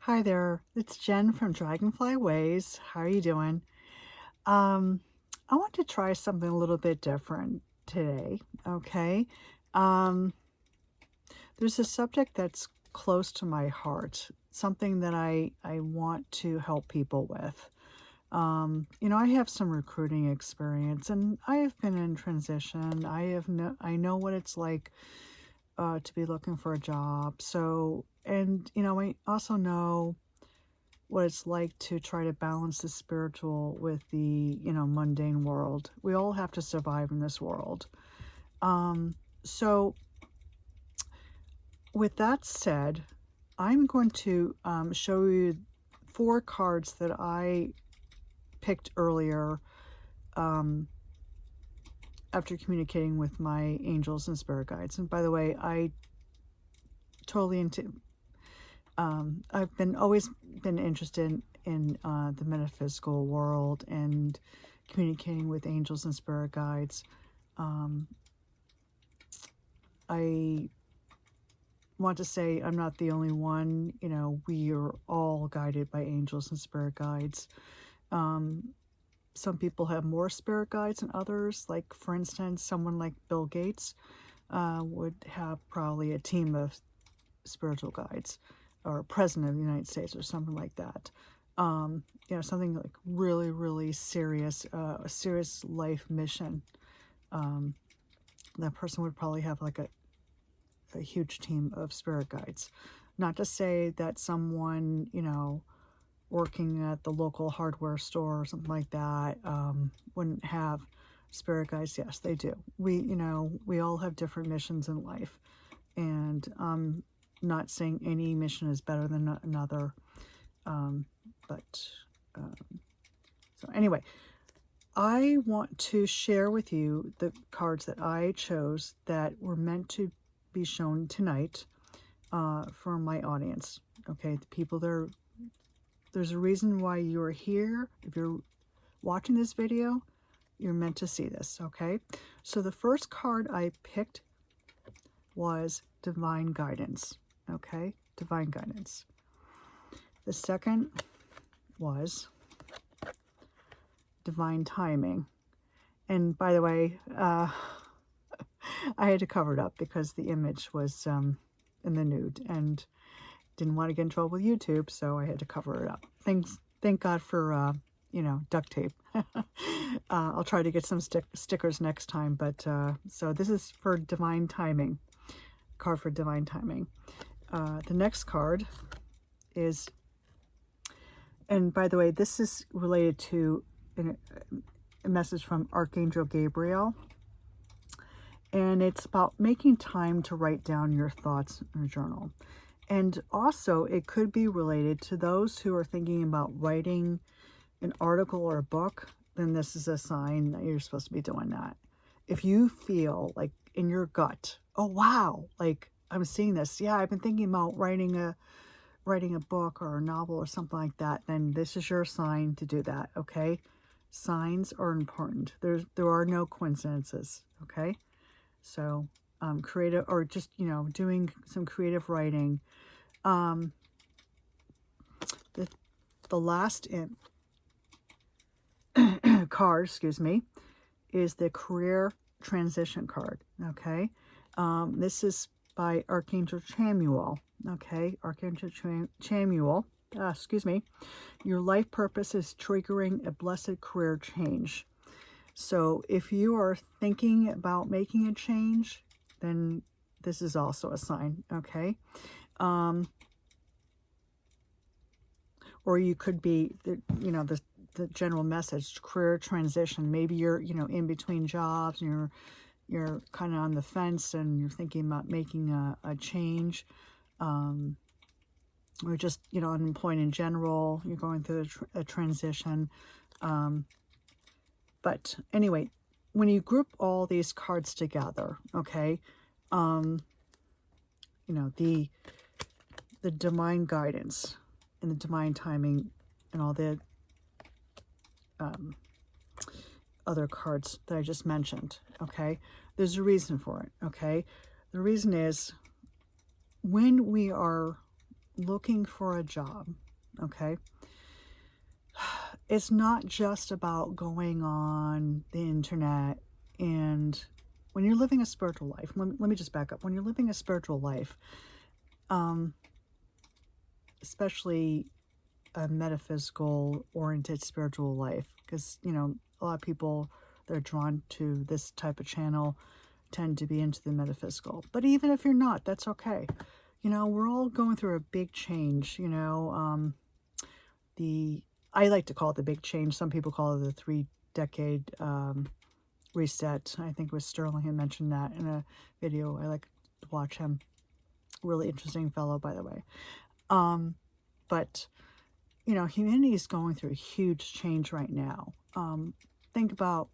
Hi there, it's Jen from Dragonfly Ways. How are you doing? Um, I want to try something a little bit different today, okay? Um, there's a subject that's close to my heart, something that I want to help people with. I have some recruiting experience and I have been in transition. I know what it's like to be looking for a job. I also know what it's like to try to balance the spiritual with the mundane world. We all have to survive in this world. So with that said, I'm going to show you 4 cards that I picked earlier um, after communicating with my angels and spirit guides. And by the way, I totally into I've been always been interested in the metaphysical world and communicating with angels and spirit guides. Um, I want to say I'm not the only one. We are all guided by angels and spirit guides. Some people have more spirit guides than others. Like, for instance, someone like Bill Gates would have probably a team of spiritual guides, or president of the United States or something like that. Something like really, really serious, a serious life mission. That person would probably have like a huge team of spirit guides. Not to say that someone, working at the local hardware store or something like that wouldn't have spirit guides. Yes, they do. We all have different missions in life. And not saying any mission is better than another. So anyway, I want to share with you the cards that I chose that were meant to be shown tonight for my audience. Okay, the people there. There's a reason why you're here. If you're watching this video, you're meant to see this. Okay, so the first card I picked was Divine Guidance. Okay, Divine Guidance. The second was Divine Timing. And by the way, I had to cover it up because the image was in the nude and didn't want to get in trouble with YouTube, so I had to cover it up. Thank God for duct tape. I'll try to get some stickers next time. But so this is for Divine Timing. Card for Divine Timing. The next card is, and by the way, this is related to a message from Archangel Gabriel, and it's about making time to write down your thoughts in a journal. And also, it could be related to those who are thinking about writing an article or a book. Then this is a sign that you're supposed to be doing that. If you feel like in your gut, oh wow, like I'm seeing this, yeah, I've been thinking about writing a book or a novel or something like that, then this is your sign to do that. Okay, signs are important. There are no coincidences. Okay, so creative, or just doing some creative writing. The last card, excuse me, is the Career Transition card. Okay, this is by Archangel Chamuel. Okay, Archangel Chamuel. Excuse me. Your life purpose is triggering a blessed career change. So if you are thinking about making a change, then this is also a sign. Okay. Or you could be, the general message, career transition. Maybe you're, in between jobs and you're kind of on the fence and you're thinking about making a change. Or just, unemployed in general. You're going through a transition. But anyway, when you group all these cards together, okay, the divine guidance and the divine timing and all the other cards that I just mentioned, okay, there's a reason for it. Okay, the reason is when we are looking for a job, okay, it's not just about going on the internet. And when you're living a spiritual life, let me just back up. When you're living a spiritual life, um, especially a metaphysical oriented spiritual life, because, you know, a lot of people that are drawn to this type of channel tend to be into the metaphysical. But even if you're not, that's okay. You know, we're all going through a big change, you know. I like to call it the big change. Some people call it the 3-decade reset. I think it was Sterling who mentioned that in a video. I like to watch him. Really interesting fellow, by the way. But, you know, humanity is going through a huge change right now. Think about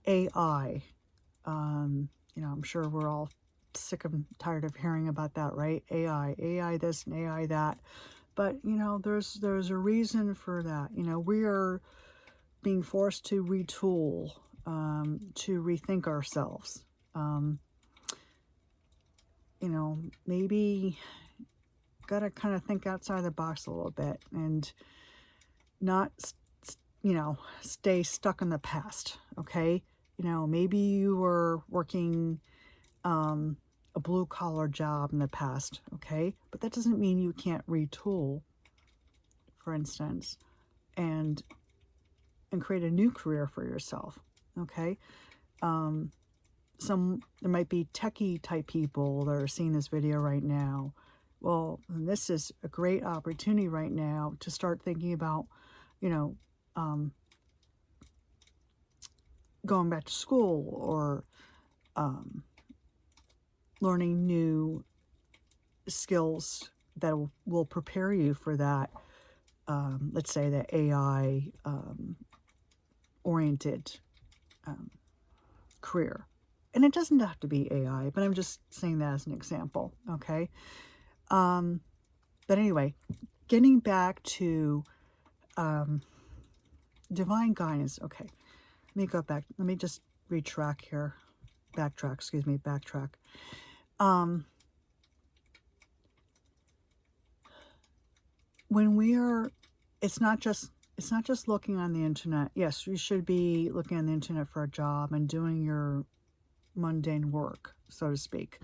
AI. You know, I'm sure we're all sick and tired of hearing about that, right? AI this and AI that. But, you know, there's a reason for that. You know, we are being forced to retool, to rethink ourselves. You know, maybe got to kind of think outside the box a little bit and not, you know, stay stuck in the past, okay? You know, maybe you were working a blue-collar job in the past, okay? But that doesn't mean you can't retool, for instance, and create a new career for yourself, okay? There might be techie type people that are seeing this video right now. Well, this is a great opportunity right now to start thinking about, you know, going back to school or learning new skills that will prepare you for that, let's say, the AI oriented career. And it doesn't have to be AI, but I'm just saying that as an example, okay? But anyway, getting back to divine guidance. Okay, let me go back. Let me just backtrack. When we are, it's not just looking on the internet. Yes, you should be looking on the internet for a job and doing your mundane work, so to speak.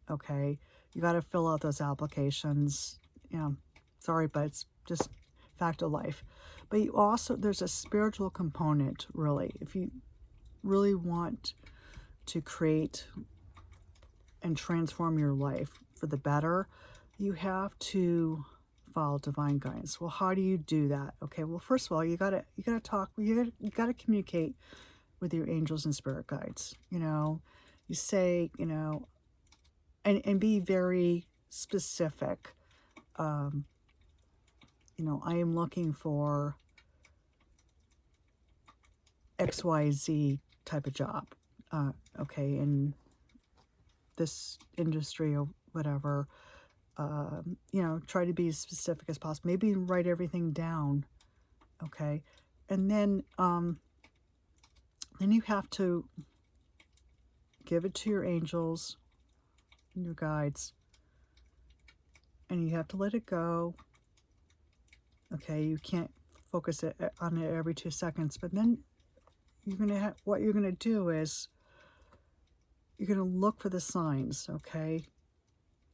Okay, you got to fill out those applications. You know, sorry, but it's just fact of life. But you also, there's a spiritual component, really. If you really want to create and transform your life for the better, you have to follow divine guidance. Well, how do you do that? Okay, well, first of all, you gotta talk. You gotta communicate with your angels and spirit guides. You know, you say, you know, and be very specific. You know, I am looking for XYZ type of job. Okay, in this industry or whatever. You know, try to be as specific as possible. Maybe write everything down. Okay, and then you have to give it to your angels and your guides, and you have to let it go. Okay, you can't focus on it every 2 seconds, but then you're gonna what you're gonna do is you're gonna look for the signs. Okay,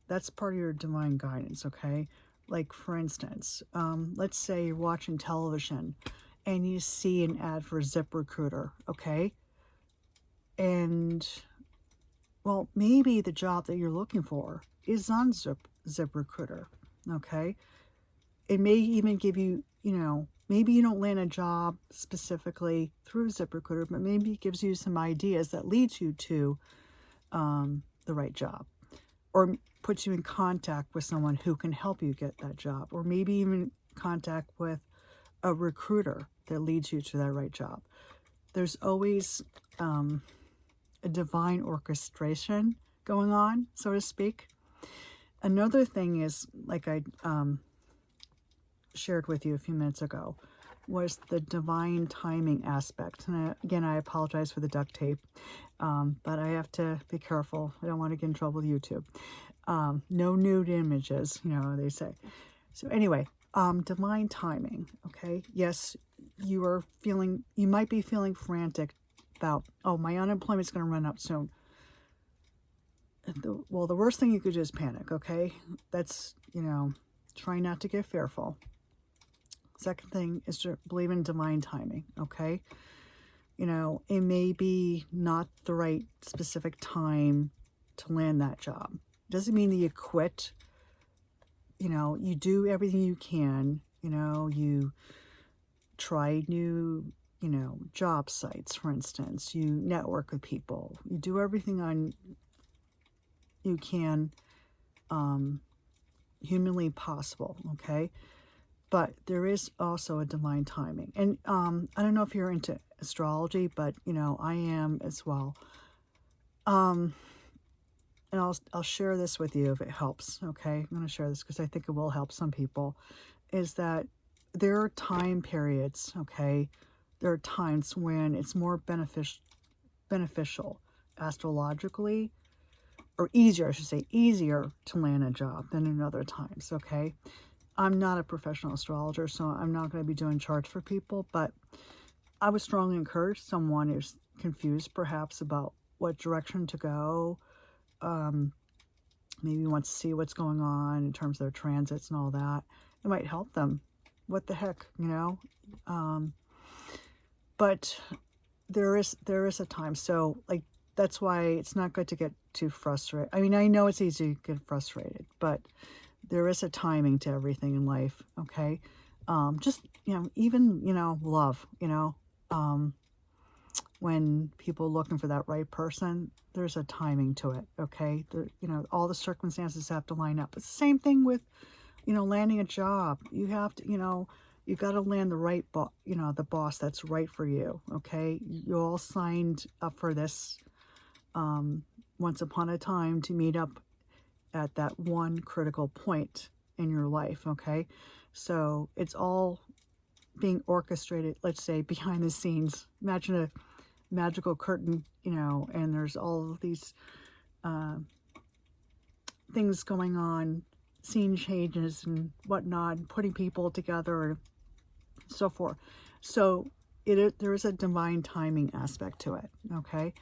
that's part of your divine guidance. Okay, like for instance, let's say you're watching television and you see an ad for ZipRecruiter. Okay, and well, maybe the job that you're looking for is on ZipRecruiter. Okay, it may even give you, you know, maybe you don't land a job specifically through ZipRecruiter, but maybe it gives you some ideas that leads you to the right job, or puts you in contact with someone who can help you get that job, or maybe even contact with a recruiter that leads you to that right job. There's always a divine orchestration going on, so to speak. Another thing is, like I shared with you a few minutes ago, was the divine timing aspect. And again, I apologize for the duct tape, but I have to be careful. I don't want to get in trouble with YouTube. No nude images, you know, they say. So anyway, divine timing, okay? Yes, you might be feeling frantic about, oh, my unemployment's going to run up soon. Well, the worst thing you could do is panic, okay? That's, try not to get fearful. Second thing is to believe in divine timing, okay? It may be not the right specific time to land that job. Doesn't mean that you quit. You do everything you can. You try new, job sites, for instance. You network with people. You do everything you can humanly possible, okay? But there is also a divine timing. And I don't know if you're into astrology, but, I am as well. And I'll share this with you if it helps, okay? I'm going to share this because I think it will help some people, is that there are time periods, okay? There are times when it's more beneficial astrologically, or easier, I should say, easier to land a job than in other times, okay? I'm not a professional astrologer, so I'm not going to be doing charts for people, but I would strongly encourage someone who's confused perhaps about what direction to go, maybe wants to see what's going on in terms of their transits and all that. It might help them. What the heck, but there is a time. So that's why it's not good to get too frustrated. I mean, I know it's easy to get frustrated, but there is a timing to everything in life, okay? Just, even, love, when people are looking for that right person, there's a timing to it, okay? All the circumstances have to line up. It's the same thing with, landing a job. You have to, you got to land the right, the boss that's right for you, okay? You all signed up for this once upon a time to meet up at that one critical point in your life, okay? So it's all being orchestrated, let's say, behind the scenes. Imagine a magical curtain, and there's all of these things going on, scene changes and whatnot, putting people together and so forth. So there is a divine timing aspect to it, okay?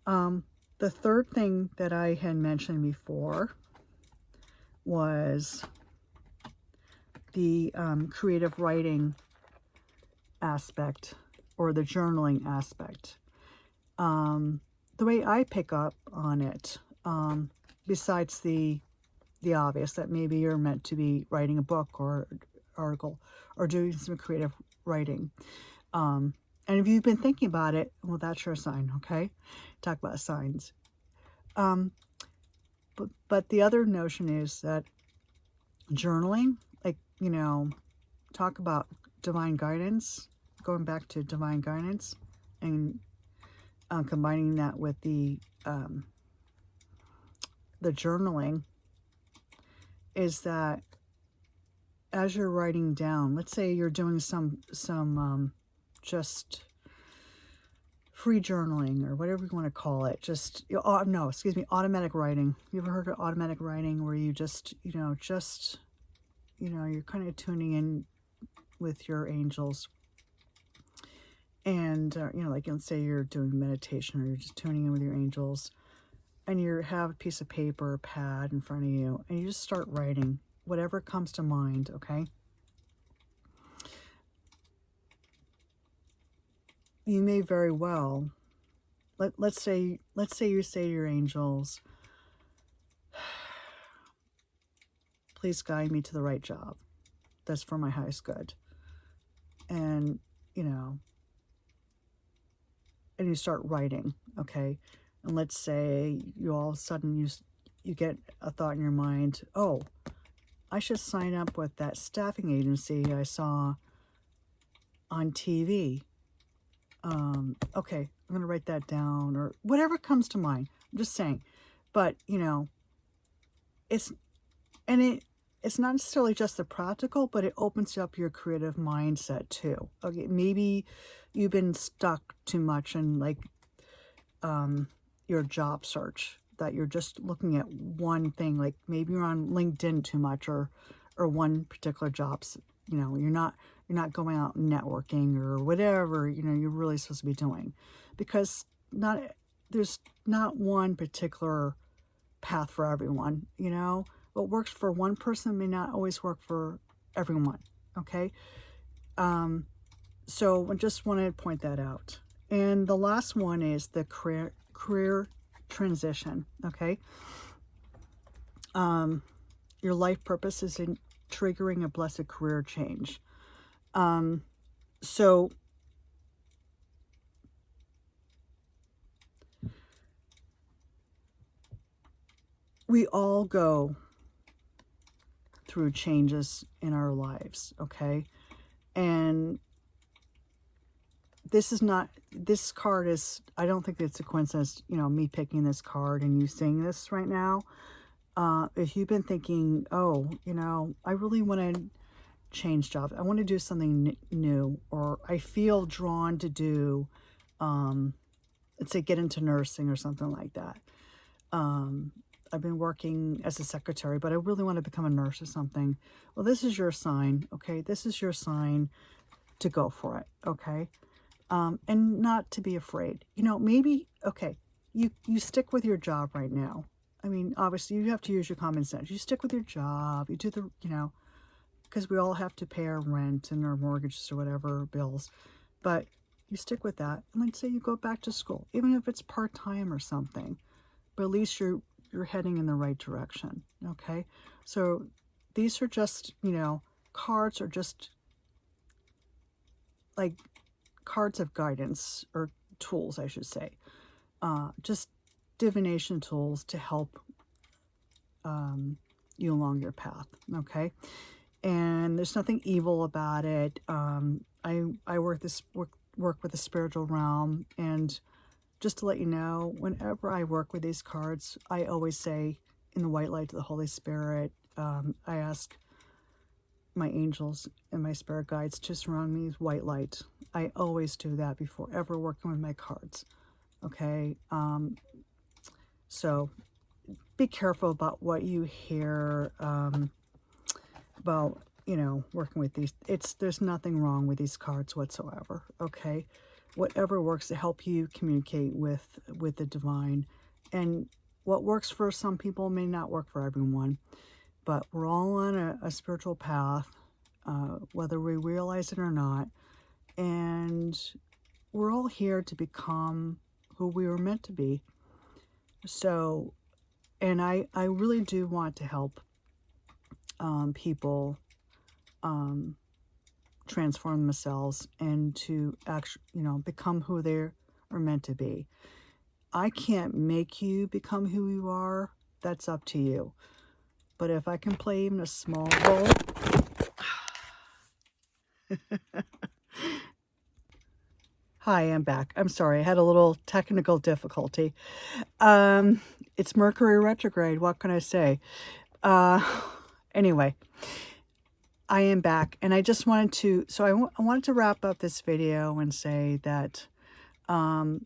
The third thing that I had mentioned before was the creative writing aspect, or the journaling aspect. The way I pick up on it, besides the obvious that maybe you're meant to be writing a book or article or doing some creative writing, and if you've been thinking about it, well, that's your sign, okay? Talk about signs. But the other notion is that journaling, talk about divine guidance, going back to divine guidance, and combining that with the journaling, is that as you're writing down, let's say you're doing some just free journaling or whatever you want to call it, automatic writing. You ever heard of automatic writing, where you just you're kind of tuning in with your angels, and let's say you're doing meditation, or you're just tuning in with your angels, and you have a piece of paper or pad in front of you, and you just start writing whatever comes to mind, okay? You may very well, let's say you say to your angels, please guide me to the right job that's for my highest good. And, and you start writing, okay? And let's say you all of a sudden you get a thought in your mind, oh, I should sign up with that staffing agency I saw on TV. Okay, I'm going to write that down, or whatever comes to mind. I'm just saying. But, it's not necessarily just the practical, but it opens up your creative mindset too. Okay, maybe you've been stuck too much in your job search, that you're just looking at one thing. Like maybe you're on LinkedIn too much, or or one particular jobs. You know, you're not going out networking or whatever, you know, you're really supposed to be doing, because there's not one particular path for everyone. You know, what works for one person may not always work for everyone. Okay. So I just wanted to point that out. And the last one is the career transition. Okay. Your life purpose is in triggering a blessed career change. So we all go through changes in our lives, okay? And this card is, I don't think it's a coincidence, you know, me picking this card and you seeing this right now. If you've been thinking, oh, you know, I really want to change jobs, I want to do something new, or I feel drawn to do, let's say, get into nursing or something like that. I've been working as a secretary, but I really want to become a nurse or something. Well, this is your sign, okay? This is your sign to go for it, okay? And not to be afraid. You know, maybe, okay, you stick with your job right now. I mean, obviously, you have to use your common sense. You stick with your job. You do the, you know, because we all have to pay our rent and our mortgages or whatever bills. But you stick with that. And let's say you go back to school, even if it's part-time or something. But at least you're heading in the right direction, okay? So these are just, you know, cards are just like cards of guidance, or tools, I should say. Just divination tools to help you along your path, okay? And there's nothing evil about it. I work with the spiritual realm, and just to let you know, whenever I work with these cards, I always say, in the white light to the Holy Spirit, I ask my angels and my spirit guides to surround me with white light. I always do that before ever working with my cards. Okay? So be careful about what you hear about, you know, working with these. There's nothing wrong with these cards whatsoever. Okay? Whatever works to help you communicate with the divine. And what works for some people may not work for everyone, but we're all on a spiritual path, whether we realize it or not, and we're all here to become who we were meant to be. So, and I really do want to help people transform themselves and to actually, you know, become who they are meant to be. I can't make you become who you are. That's up to you. But if I can play even a small role. Hi, I'm back. I'm sorry, I had a little technical difficulty. It's Mercury retrograde. What can I say? Anyway, I am back, and I just wanted to, so I wanted to wrap up this video and say that I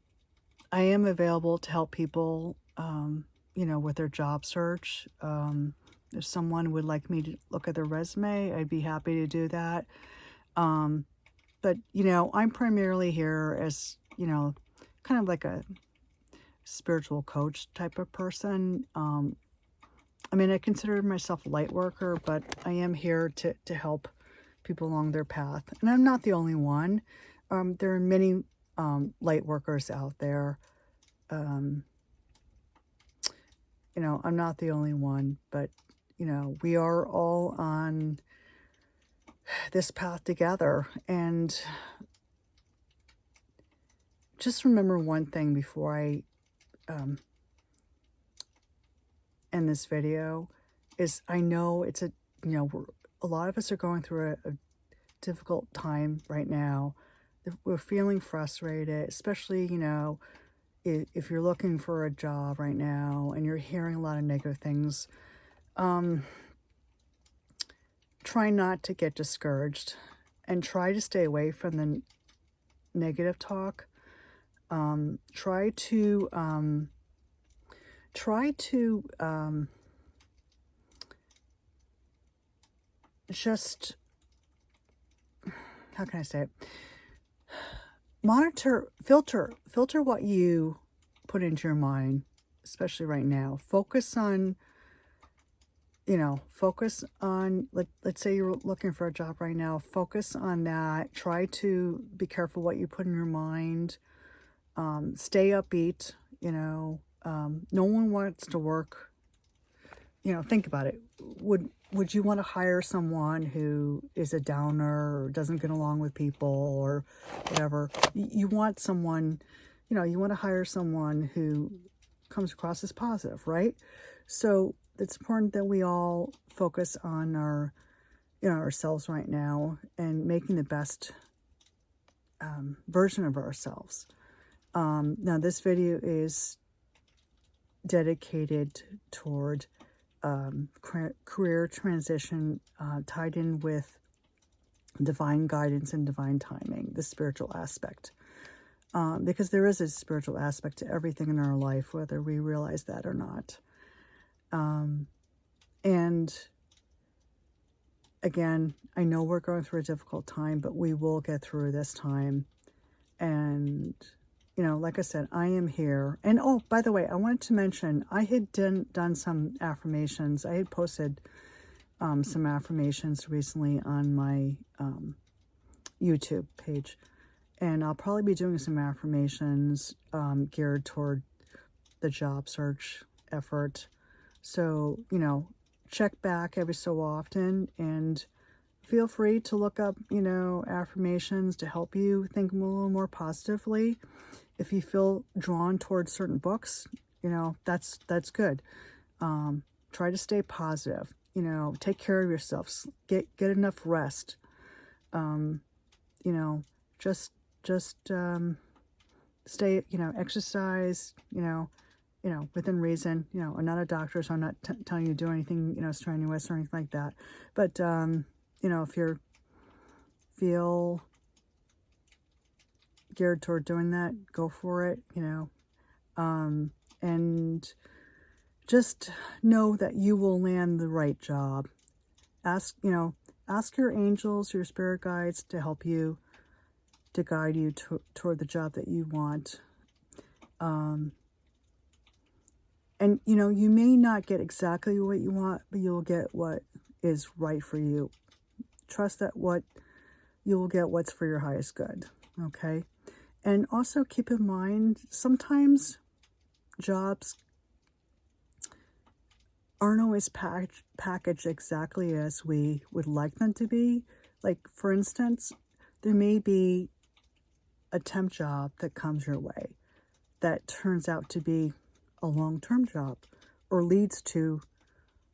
am available to help people, you know, with their job search. If someone would like me to look at their resume, I'd be happy to do that. But, you know, I'm primarily here as, you know, kind of like a spiritual coach type of person. I mean, I consider myself a light worker, but I am here to help people along their path. And I'm not the only one. There are many light workers out there. You know, I'm not the only one, but, you know, we are all on this path together. And just remember one thing before I end this video, is I know it's a, you know, a lot of us are going through a difficult time right now. We're feeling frustrated, especially, you know, if you're looking for a job right now and you're hearing a lot of negative things. Try not to get discouraged, and try to stay away from the negative talk. Try to just, how can I say it? Filter what you put into your mind, especially right now. Focus on, let's say you're looking for a job right now. Focus on that. Try to be careful what you put in your mind. Stay upbeat, no one wants to work. Think about it. Would you want to hire someone who is a downer or doesn't get along with people or whatever? You want someone, you want to hire someone who comes across as positive, right? So it's important that we all focus on ourselves right now and making the best version of ourselves. Now this video is dedicated toward career transition, tied in with divine guidance and divine timing, the spiritual aspect. Because there is a spiritual aspect to everything in our life, whether we realize that or not. And again, I know we're going through a difficult time, but we will get through this time. And like I said, I am here. And oh, by the way, I wanted to mention, I had done some affirmations. I had posted some affirmations recently on my YouTube page. And I'll probably be doing some affirmations geared toward the job search effort. So, check back every so often and feel free to look up, affirmations to help you think a little more positively. If you feel drawn towards certain books, that's good. Try to stay positive. Take care of yourself. Get enough rest. Just stay. Exercise. Within reason. I'm not a doctor, so I'm not telling you to do anything, strenuous or anything like that. But if you feel geared toward doing that, go for it, and just know that you will land the right job. Ask your angels, your spirit guides to help you, to guide you toward the job that you want. And, you may not get exactly what you want, but you'll get what is right for you. Trust that you will get what's for your highest good, okay? And also keep in mind, sometimes jobs aren't always packaged exactly as we would like them to be. Like, for instance, there may be a temp job that comes your way that turns out to be a long-term job or leads to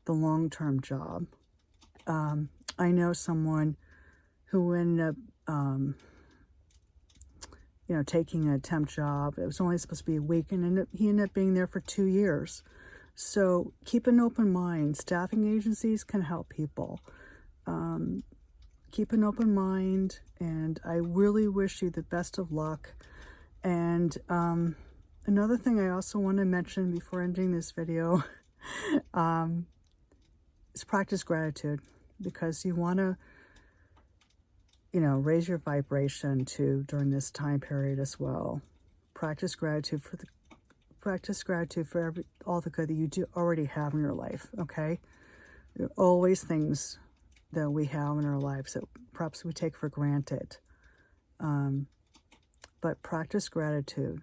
the long-term job. I know someone who ended up, taking a temp job. It was only supposed to be a week, and he ended up being there for 2 years. So keep an open mind. Staffing agencies can help people. Keep an open mind, and I really wish you the best of luck. And another thing I also want to mention before ending this video is practice gratitude, because you want to, raise your vibration too during this time period as well. Practice gratitude for all the good that you do already have in your life, okay? There are always things that we have in our lives that perhaps we take for granted. But practice gratitude.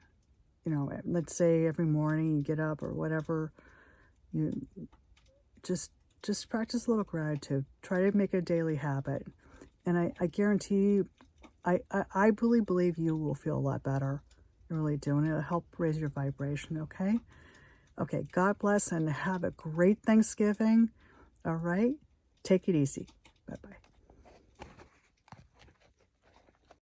Let's say every morning you get up or whatever, you just practice a little gratitude. Try to make it a daily habit. And I guarantee you, I really believe you will feel a lot better. You really do. And it'll help raise your vibration, okay? Okay, God bless and have a great Thanksgiving. All right? Take it easy. Bye-bye.